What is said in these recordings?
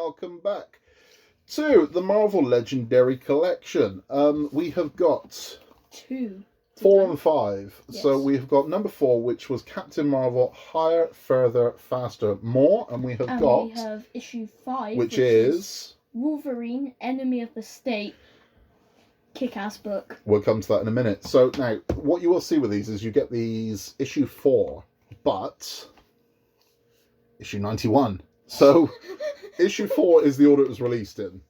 welcome back to the Marvel Legendary Collection. We have got 2, 4 and 5. Yes. So we have got number 4, which was Captain Marvel, Higher, Further, Faster, More, and we have we have issue 5, which is Wolverine, Enemy of the State. Kick-ass book. We'll come to that in a minute. So now, what you will see with these is you get these issue 4, but issue 91. So issue 4 is the order it was released in.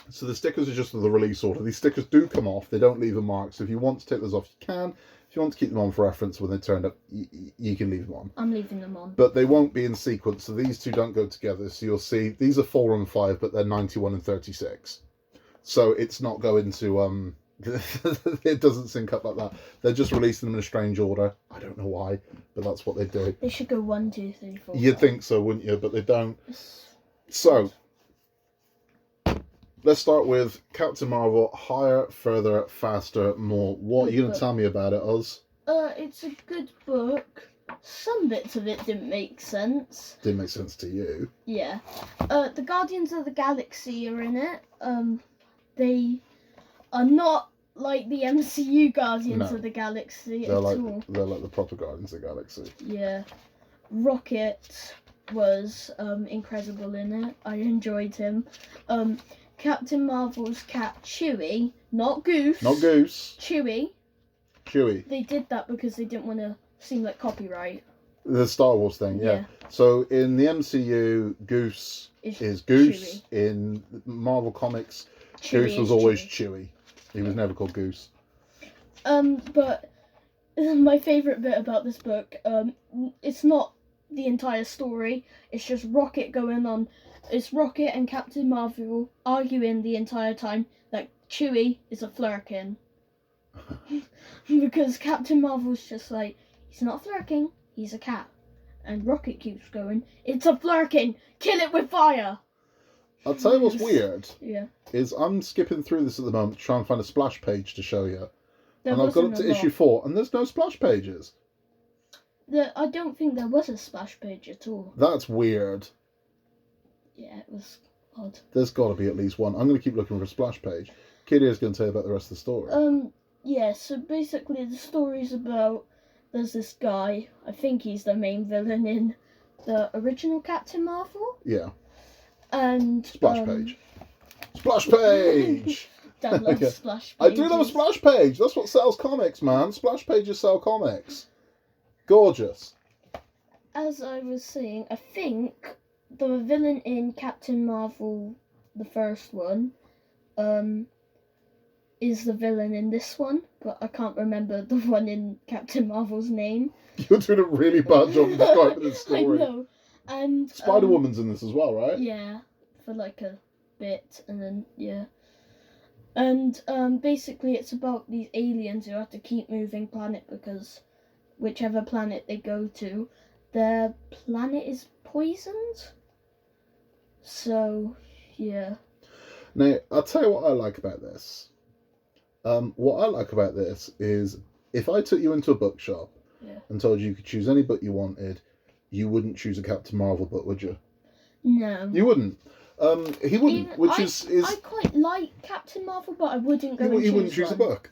So the stickers are just the release order. These stickers do come off. They don't leave a mark. So if you want to take those off, you can. If you want to keep them on for reference when they turn up, you can leave them on. I'm leaving them on. But they won't be in sequence. So these two don't go together. So you'll see these are 4 and 5, but they're 91 and 36. So it's not going to, it doesn't sync up like that. They're just releasing them in a strange order. I don't know why, but that's what they do. They should go 1, 2, 3, 4. You'd think so, wouldn't you? But they don't. So, let's start with Captain Marvel, Higher, Further, Faster, More. What are you going to tell me about it, Oz? It's a good book. Some bits of it didn't make sense. Didn't make sense to you. Yeah. The Guardians of the Galaxy are in it. They are not like the MCU Guardians of the Galaxy they're at like, all. They're like the proper Guardians of the Galaxy. Yeah. Rocket was incredible in it. I enjoyed him. Captain Marvel's cat Chewie, not Goose. Not Goose. Chewie. Chewie. They did that because they didn't want to seem like copyright. The Star Wars thing, yeah. So in the MCU, Goose is Goose. Chewie. In Marvel Comics, Chewie Goose was always Chewie. He was never called Goose. But my favourite bit about this book, it's not the entire story. It's just Rocket going on. It's Rocket and Captain Marvel arguing the entire time that Chewie is a flirkin. Because Captain Marvel's just like, he's not flirking, he's a cat. And Rocket keeps going, it's a flirkin, kill it with fire. I'll tell you what's weird. Yeah. Is I'm skipping through this at the moment to try and find a splash page to show you. There and I've got up to issue 4, and there's no splash pages. I don't think there was a splash page at all. That's weird. Yeah, it was odd. There's got to be at least one. I'm going to keep looking for a splash page. Kitty is going to tell you about the rest of the story. Yeah, so basically the story's about, there's this guy, I think he's the main villain in the original Captain Marvel. Yeah. And splash page. Splash page! Dan loves splash pages. I do love a splash page. That's what sells comics, man. Splash pages sell comics. Gorgeous. As I was saying, I think the villain in Captain Marvel, the first one, is the villain in this one, but I can't remember the one in Captain Marvel's name. You're doing a really bad job describing the story. I know. And Spider-Woman's in this as well, right? Yeah, for like a bit, and then yeah. And basically it's about these aliens who have to keep moving planet because whichever planet they go to, their planet is poisoned. So, yeah. Now, I'll tell you what I like about this. What I like about this is if I took you into a bookshop and told you could choose any book you wanted, you wouldn't choose a Captain Marvel book, would you? No. You wouldn't. He wouldn't, I quite like Captain Marvel, but I wouldn't go He wouldn't choose a book.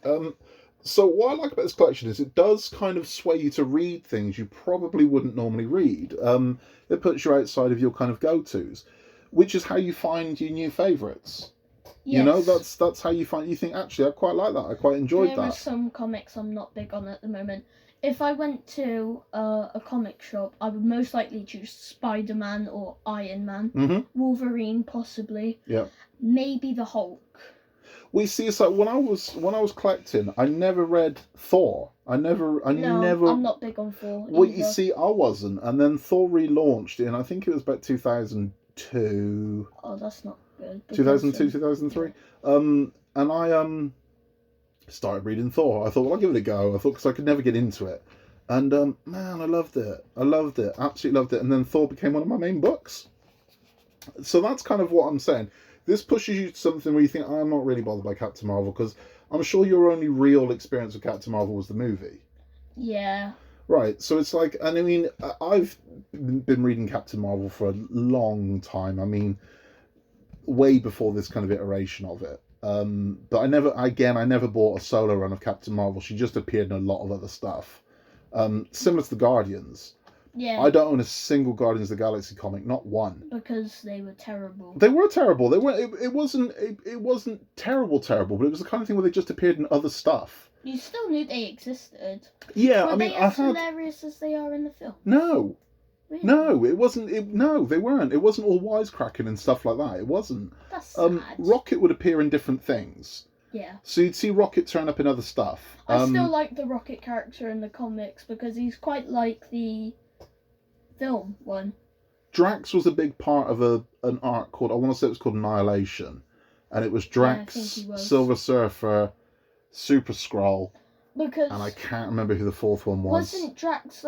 So what I like about this collection is it does kind of sway you to read things you probably wouldn't normally read. It puts you outside of your kind of go-tos, which is how you find your new favourites. Yes. You know, that's how you think, actually, I quite like that. I quite enjoyed that. There are some comics I'm not big on at the moment. If I went to a comic shop, I would most likely choose Spider-Man or Iron Man. Mm-hmm. Wolverine, possibly. Yeah. Maybe the Hulk. We see. So when I was collecting, I never read Thor. I'm not big on Thor. Well, you see, I wasn't, and then Thor relaunched in I think it was about 2002. Oh, that's not good. 2002, 2003. And I started reading Thor. I thought, well, I'll give it a go. I thought because I could never get into it, and man, I loved it. Absolutely loved it. And then Thor became one of my main books. So that's kind of what I'm saying. This pushes you to something where you think, I'm not really bothered by Captain Marvel, because I'm sure your only real experience with Captain Marvel was the movie. Yeah. Right, so it's like, and I mean, I've been reading Captain Marvel for a long time. I mean, way before this kind of iteration of it. But I never bought a solo run of Captain Marvel. She just appeared in a lot of other stuff. Similar to the Guardians. Yeah. I don't own a single Guardians of the Galaxy comic, not one. Because they were terrible. They were terrible. They were. It wasn't terrible, but it was the kind of thing where they just appeared in other stuff. You still knew they existed. Yeah, Were I mean, they as hilarious as they are in the film? No. Really? No, it wasn't. No, they weren't. It wasn't all wisecracking and stuff like that. It wasn't. That's sad. Rocket would appear in different things. Yeah. So you'd see Rocket turn up in other stuff. I still like the Rocket character in the comics because he's quite like the film one. Drax was a big part of an arc called, I want to say it was called Annihilation. And it was Drax, I think he was. Silver Surfer, Super Skrull, Because and I can't remember who the fourth one was. wasn't Drax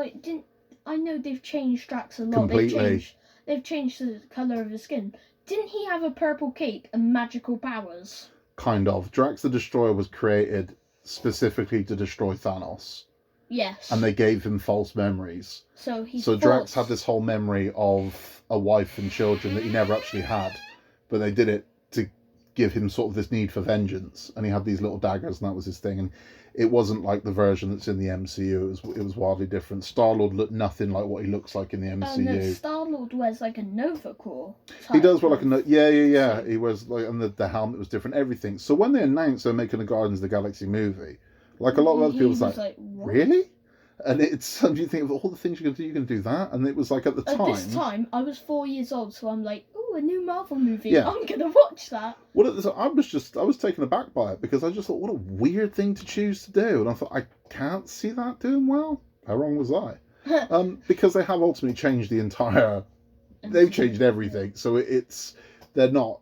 I know they've changed Drax a lot. Completely. They've changed the colour of his skin. Didn't he have a purple cape and magical powers? Kind of. Drax the Destroyer was created specifically to destroy Thanos. Yes. And they gave him false memories. So Drax had this whole memory of a wife and children that he never actually had. But they did it to give him sort of this need for vengeance. And he had these little daggers and that was his thing. And it wasn't like the version that's in the MCU. It was wildly different. Star-Lord looked nothing like what he looks like in the MCU. No, Star-Lord wears like a Nova Corps. He does wear like a yeah. He wears like, and the helmet was different, everything. So when they announced they're making a Guardians of the Galaxy movie, like a lot of other people was like really? And it's you think of all the things you're gonna do that, and it was like at the time. At this time, I was 4 years old, so I'm like, ooh, a new Marvel movie. Yeah. I'm gonna watch that. Well, at the time, I was taken aback by it because I just thought, what a weird thing to choose to do, and I thought I can't see that doing well. How wrong was I? Because they have ultimately changed the entire. They've changed everything, so they're not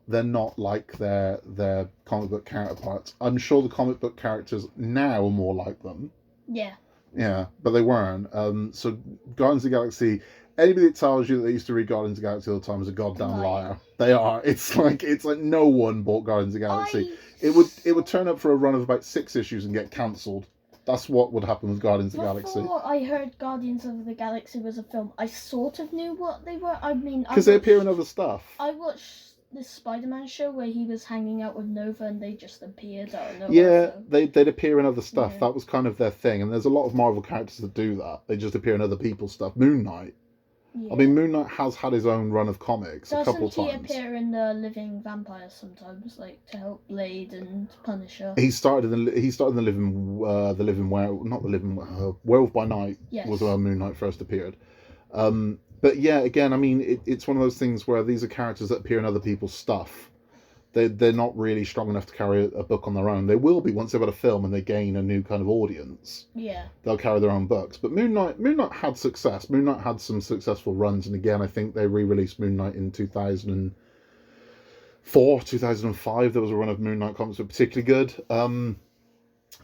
like their comic book counterparts. I'm sure the comic book characters now are more like them. Yeah. Yeah, but they weren't. So Guardians of the Galaxy, anybody that tells you that they used to read Guardians of the Galaxy all the time is a goddamn liar. They are. It's like no one bought Guardians of the Galaxy. It would turn up for a run of about 6 issues and get cancelled. That's what would happen with Guardians of the Galaxy. Before I heard Guardians of the Galaxy was a film, I sort of knew what they were. I mean, because they appear in other stuff. I watched this Spider-Man show where he was hanging out with Nova and they just appeared out of nowhere. Yeah, so. they'd appear in other stuff. Yeah. That was kind of their thing. And there's a lot of Marvel characters that do that. They just appear in other people's stuff. Moon Knight. Yeah. I mean, Moon Knight has had his own run of comics a couple of times. Doesn't he appear in the Living Vampires sometimes, like to help Blade and Punisher? He started in the Werewolf by Night. Yes. Was where Moon Knight first appeared. But yeah, again, I mean, it's one of those things where these are characters that appear in other people's stuff. They're not really strong enough to carry a book on their own. They will be once they've had a film and they gain a new kind of audience. Yeah. They'll carry their own books. But Moon Knight had success. Moon Knight had some successful runs, and again, I think they re-released Moon Knight in 2004, 2005. There was a run of Moon Knight comics that were particularly good.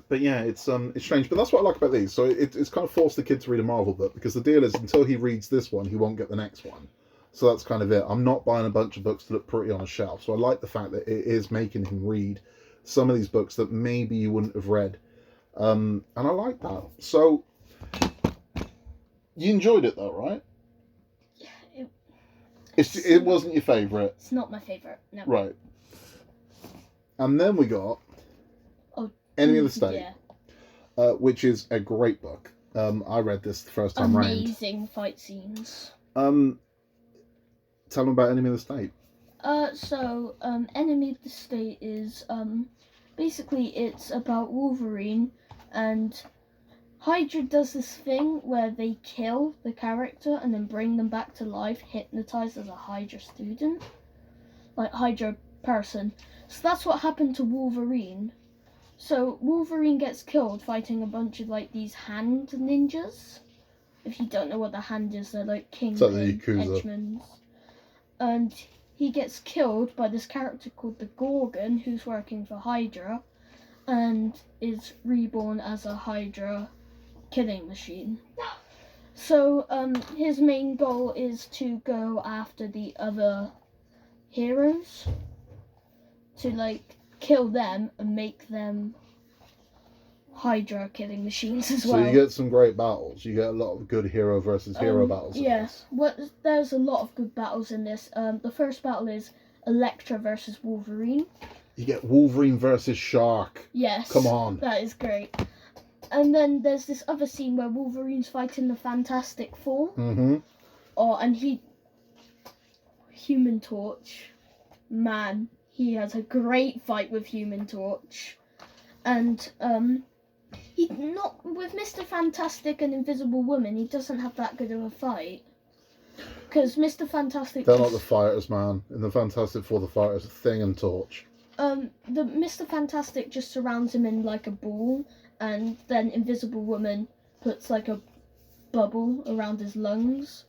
But yeah, it's strange. But that's what I like about these. So it's kind of forced the kid to read a Marvel book, because the deal is until he reads this one, he won't get the next one. So that's kind of it. I'm not buying a bunch of books to look pretty on a shelf. So I like the fact that it is making him read some of these books that maybe you wouldn't have read. And I like that. So you enjoyed it though, right? Yeah. It wasn't your favourite. It's not my favourite. No. Right. And then we got Enemy of the State, which is a great book. I read this the first time round. Amazing fight scenes. Tell them about Enemy of the State. Enemy of the State is basically it's about Wolverine, and Hydra does this thing where they kill the character and then bring them back to life, hypnotized as a Hydra student, like Hydra person. So that's what happened to Wolverine. So Wolverine gets killed fighting a bunch of like these hand ninjas. If you don't know what the hand is, they're like kingpin henchmen. And he gets killed by this character called the Gorgon, who's working for Hydra, and is reborn as a Hydra killing machine. So his main goal is to go after the other heroes, to like kill them and make them Hydra killing machines as well. So you get some great battles. You get a lot of good hero versus hero battles. Yes, there's a lot of good battles in this. The first battle is Elektra versus Wolverine. You get Wolverine versus Shark. Yes. Come on. That is great. And then there's this other scene where Wolverine's fighting the Fantastic Four. Mm-hmm. Oh, and Human Torch. Man, he has a great fight with Human Torch. And, he not with Mr. Fantastic and Invisible Woman, he doesn't have that good of a fight. Because Mr. Fantastic... They're not the fighters, man. In the Fantastic Four, the fighters are Thing and Torch. The Mr. Fantastic just surrounds him in like a ball, and then Invisible Woman puts like a bubble around his lungs.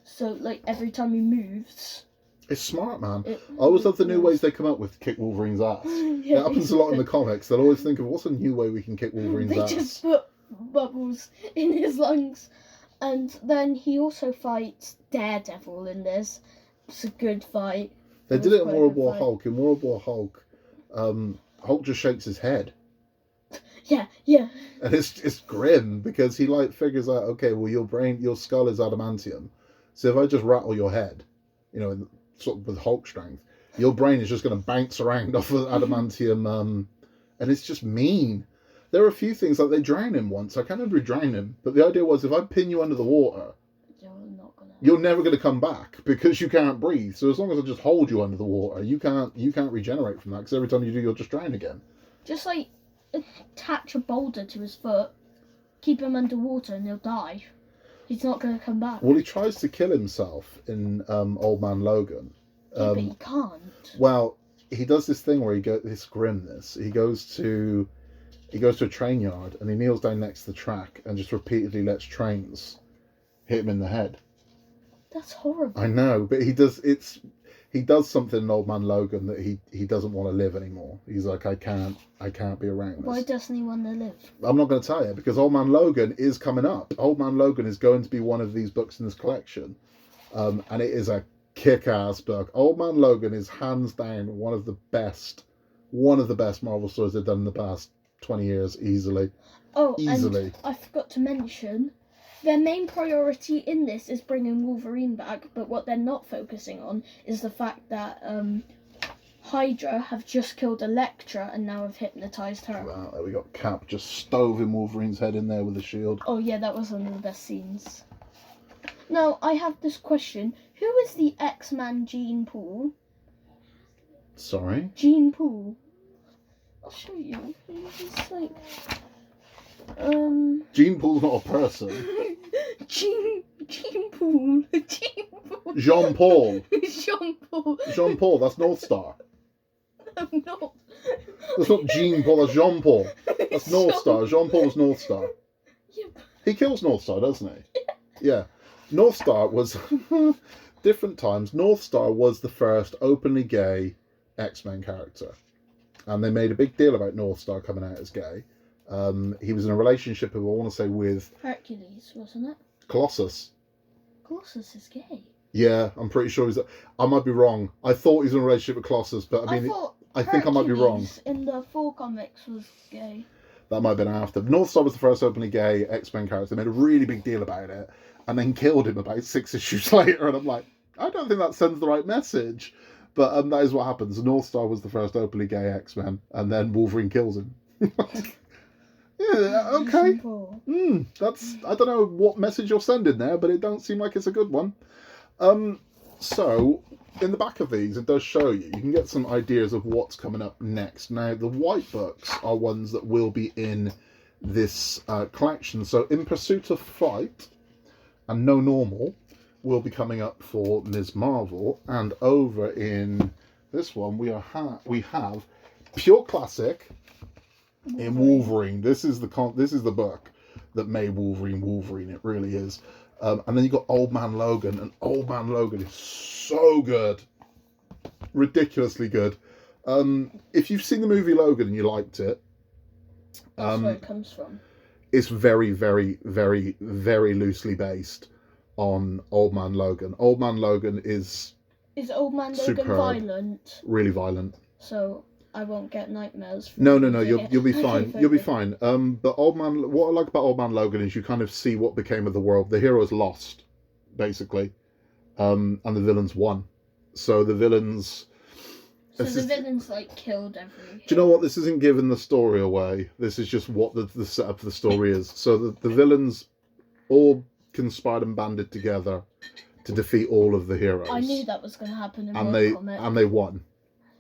So like every time he moves... It's smart, man. I always love the new ways they come up with to kick Wolverine's ass. Yeah, it happens a lot in the comics. They'll always think of what's a new way we can kick Wolverine's ass. They just put bubbles in his lungs. And then he also fights Daredevil in this. It's a good fight. They did it in World War Hulk. In World War Hulk, Hulk just shakes his head. Yeah. And it's grim because he like figures out, okay, well your skull is adamantium. So if I just rattle your head, you know, sort of with Hulk strength, your brain is just going to bounce around off of adamantium, and it's just mean. There are a few things like they drown him once. I can't remember who drowned him, but the idea was if I pin you under the water, you're never going to come back because you can't breathe. So as long as I just hold you under the water, you can't regenerate from that because every time you do, you'll just drown again. Just like attach a boulder to his foot, keep him underwater, and he'll die. He's not going to come back. Well, he tries to kill himself in Old Man Logan. Yeah, but he can't. Well, he does this thing where this grimness. He goes to a train yard and he kneels down next to the track and just repeatedly lets trains hit him in the head. That's horrible. I know, but he does something in Old Man Logan that he doesn't want to live anymore. He's like, I can't be around this. Why doesn't he want to live? I'm not going to tell you because Old Man Logan is coming up. Old Man Logan is going to be one of these books in this collection, and it is a kick-ass book. Old Man Logan is hands down one of the best Marvel stories they've done in the past 20 years, easily. Oh, easily. And I forgot to mention, their main priority in this is bringing Wolverine back, but what they're not focusing on is the fact that Hydra have just killed Elektra and now have hypnotized her. Wow, there we got Cap just stoving Wolverine's head in there with a shield. Oh yeah, that was one of the best scenes. Now, I have this question. Who is the X-Man Gene Pool? Sorry? Gene Pool. I'll show you. He's like... Gene Pool's not a person. Gene Pool. Gene Pool. Jean Paul. Jean Paul. Jean Paul, that's North Star. No. That's not Jean Paul, that's Jean Paul. That's North Star. Jean Paul's North Star. Yep. He kills North Star, doesn't he? Yeah. North Star was... different times. North Star was the first openly gay X-Men character. And they made a big deal about North Star coming out as gay. He was in a relationship, I want to say, with... Hercules, wasn't it? Colossus. Colossus is gay. Yeah, I'm pretty sure he's... I might be wrong. I thought he was in a relationship with Colossus, but I mean... I think I might be wrong. In the 4 comics was gay. That might have been after. North Star was the first openly gay X-Men character. They made a really big deal about it, and then killed him about 6 issues later, and I'm like, I don't think that sends the right message. But that is what happens. North Star was the first openly gay X-Men, and then Wolverine kills him. Yeah, okay. That's, I don't know what message you're sending there, but it don't seem like it's a good one. So, in the back of these, it does show you. You can get some ideas of what's coming up next. Now, the white books are ones that will be in this collection. So, In Pursuit of Flight and No Normal will be coming up for Ms. Marvel. And over in this one, we have Pure Classic in Wolverine. This is the book that made Wolverine. It really is. And then you got Old Man Logan, and Old Man Logan is so good, ridiculously good. If you've seen the movie Logan and you liked it, that's where it comes from. It's very, very, very, very loosely based on Old Man Logan. Old Man Logan is Old Man Logan superb. Violent? Really violent. So I won't get nightmares. No, you'll be fine. You'll be fine. But what I like about Old Man Logan is you kind of see what became of the world. The heroes lost, basically, and the villains won. So the villains, So the villains like killed every. Do you know what? This isn't giving the story away. This is just what the setup of the story is. So the villains all conspired and banded together to defeat all of the heroes. I knew that was going to happen in and one comic. they won.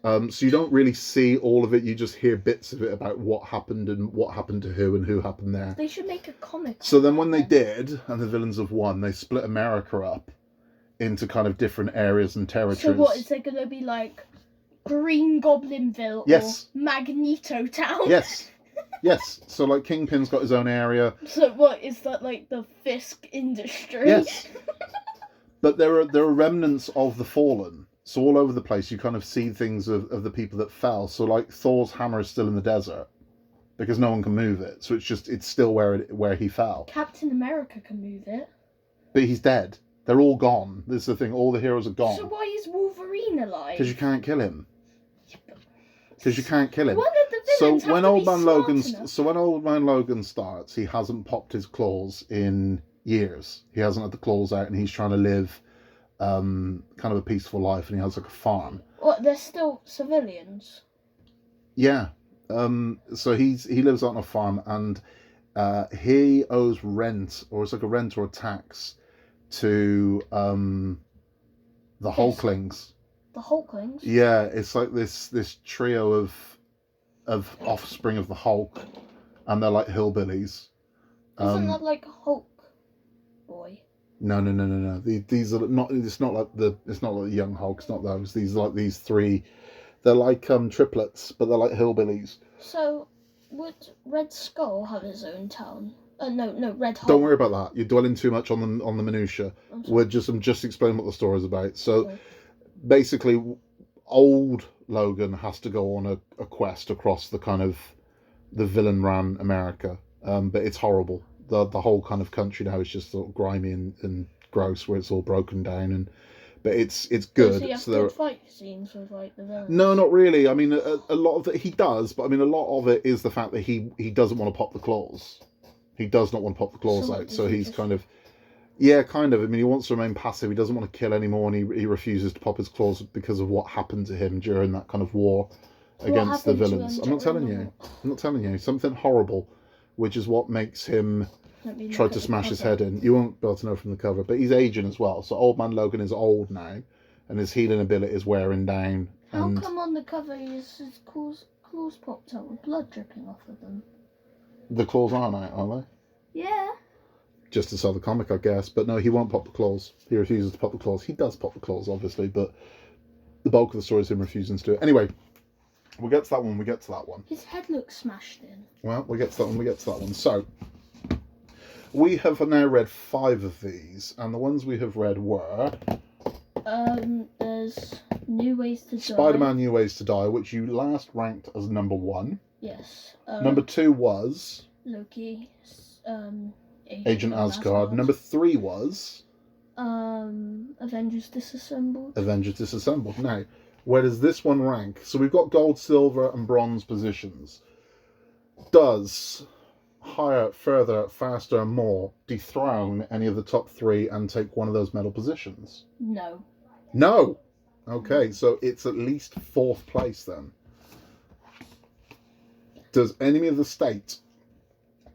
So you don't really see all of it. You just hear bits of it about what happened and what happened to who and who happened there. They should make a comic. So then when they did, and the villains have won, they split America up into kind of different areas and territories. So what, is there going to be like Green Goblinville Yes. or Magneto Town? Yes. Yes. So like Kingpin's got his own area. So what, is that like the Fisk industry? Yes. But there are remnants of the fallen. So all over the place you kind of see things of the people that fell. So like Thor's hammer is still in the desert because no one can move it. So it's still where he fell. Captain America can move it. But he's dead. They're all gone. This is the thing. All the heroes are gone. So why is Wolverine alive? Because you can't kill him. Because you can't kill him. One of the villains So when Old Man Logan starts, he hasn't popped his claws in years. He hasn't had the claws out, and he's trying to live kind of a peaceful life, and he has like a farm. What? They're still civilians. Yeah. So he lives out on a farm, and he owes rent, or it's like a rent or a tax, to the Hulklings. The Hulklings? Yeah, it's like this trio of offspring of the Hulk, and they're like hillbillies. Isn't that like Hulk Boy? No. These are not. It's not like the young Hulk. It's not those. These are like these three. They're like triplets, but they're like hillbillies. So would Red Skull have his own town? No, Red Hulk. Don't worry about that. You're dwelling too much on the minutia. I'm just explaining what the story is about. So. Okay. Basically, old Logan has to go on a quest across the kind of the villain-ran America, but it's horrible. The whole kind of country now is just sort of grimy and gross, where it's all broken down, but it's good. Does he have good fight scenes with like the villains? No, not really. I mean, a lot of it he does, but I mean, a lot of it is the fact that he doesn't want to pop the claws. He does not want to pop the claws out, so he's kind of. Yeah, kind of. I mean, he wants to remain passive. He doesn't want to kill anymore, and he refuses to pop his claws because of what happened to him during that kind of war against the villains. I'm not telling you. Something horrible, which is what makes him try to smash his head in. You won't be able to know from the cover, but he's aging as well. So Old Man Logan is old now, and his healing ability is wearing down. How come on the cover his claws popped out with blood dripping off of them? The claws aren't out, are they? Yeah. Just to sell the comic, I guess. But no, he won't pop the claws. He refuses to pop the claws. He does pop the claws, obviously, but the bulk of the story is him refusing to do it. Anyway, we'll get to that one. His head looks smashed in. Well, we'll get to that one. So, we have now read 5 of these, and the ones we have read were... There's New Ways to Die. Spider-Man New Ways to Die, which you last ranked as number 1. Yes. Number 2 was... Loki. Agent Asgard. Number 3 was... Avengers Disassembled. Now, where does this one rank? So we've got gold, silver, and bronze positions. Does higher, further, faster, more dethrone any of the top 3 and take one of those medal positions? No. Okay, so it's at least 4th place then. Does Enemy of the State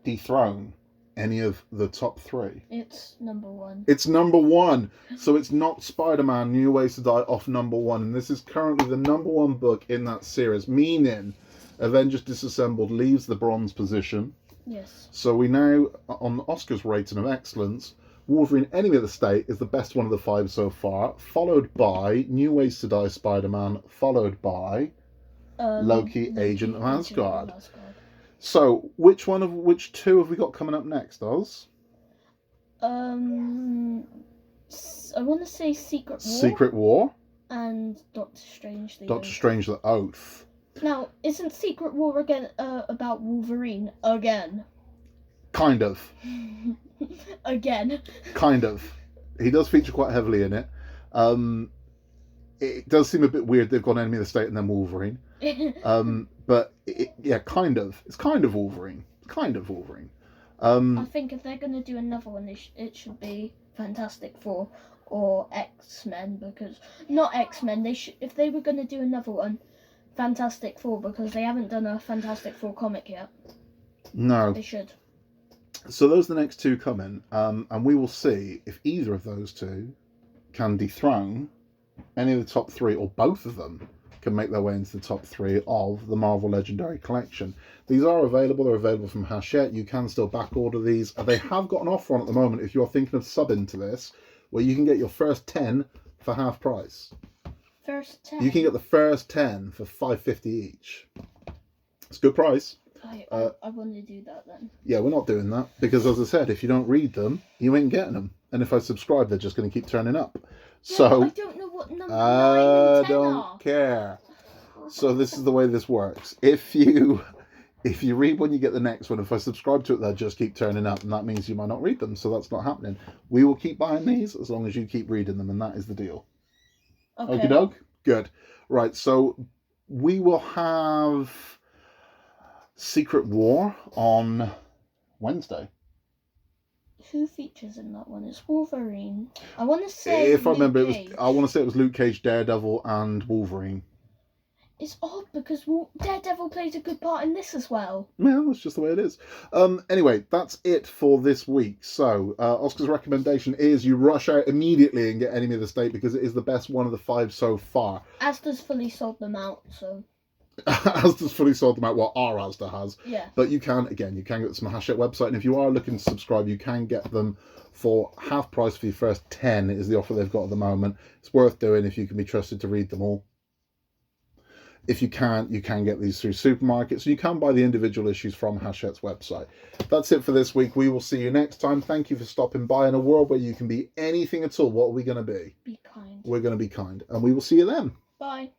dethrone any of the top 3? It's number 1. It's number 1. So it's not Spider-Man New Ways to Die off number 1. And this is currently the number 1 book in that series, meaning Avengers Disassembled leaves the bronze position. Yes. So we now, on Oscar's rating of excellence, Wolverine Enemy of the State is the best one of the 5 so far, followed by New Ways to Die Spider-Man, followed by Loki Agent of Asgard. So, which 2 have we got coming up next, Oz? I want to say Secret War. Secret War. And Doctor Strange. Strange the Oath. Now, isn't Secret War again about Wolverine again? Kind of. Again. Kind of. He does feature quite heavily in it. It does seem a bit weird they've gone Enemy of the State and then Wolverine. But kind of. It's kind of Wolverine. I think if they're going to do another one, it should be Fantastic Four or X-Men, because not X-Men. If they were going to do another one, Fantastic Four because they haven't done a Fantastic Four comic yet. No. They should. So those are the next two coming, and we will see if either of those two can dethrone any of the top three, or both of them can make their way into the top three of the Marvel Legendary collection. These are available. They're available from Hachette. You can still back order these. They have got an offer on at the moment if you're thinking of subbing to this, where you can get your first 10 for half price. First 10? You can get the first 10 for $5.50 each. It's a good price. I want to do that then. Yeah, we're not doing that because, as I said, if you don't read them, you ain't getting them. And if I subscribe, they're just going to keep turning up. Yeah, So I don't know what number 9 I and 10 don't are. care. So this is the way this works. If you read one, you get the next one. If I subscribe to it, they'll just keep turning up, and that means you might not read them. So that's not happening. We will keep buying these as long as you keep reading them, and that is the deal. Okay. Okie doke? Good. Right, so we will have Secret War on Wednesday. Who features in that one? It's Wolverine. I want to say. If I remember, Luke Cage. I want to say it was Luke Cage, Daredevil, and Wolverine. It's odd because Daredevil plays a good part in this as well. Yeah, that's just the way it is. Anyway, that's it for this week. So, Oscar's recommendation is you rush out immediately and get Enemy of the State because it is the best one of the 5 so far. Asda's fully sold them out, so. Asda's fully sold them out, what our Asda has. Yeah. But you can get them from the Hachette website, and if you are looking to subscribe, you can get them for half price for your first 10 is the offer they've got at the moment. It's worth doing if you can be trusted to read them all. If you can't, you can get these through supermarkets. You can buy the individual issues from Hachette's website. That's it for this week. We will see you next time. Thank you for stopping by. In a world where you can be anything at all, what are we going to be? Be kind. We're going to be kind. And we will see you then. Bye.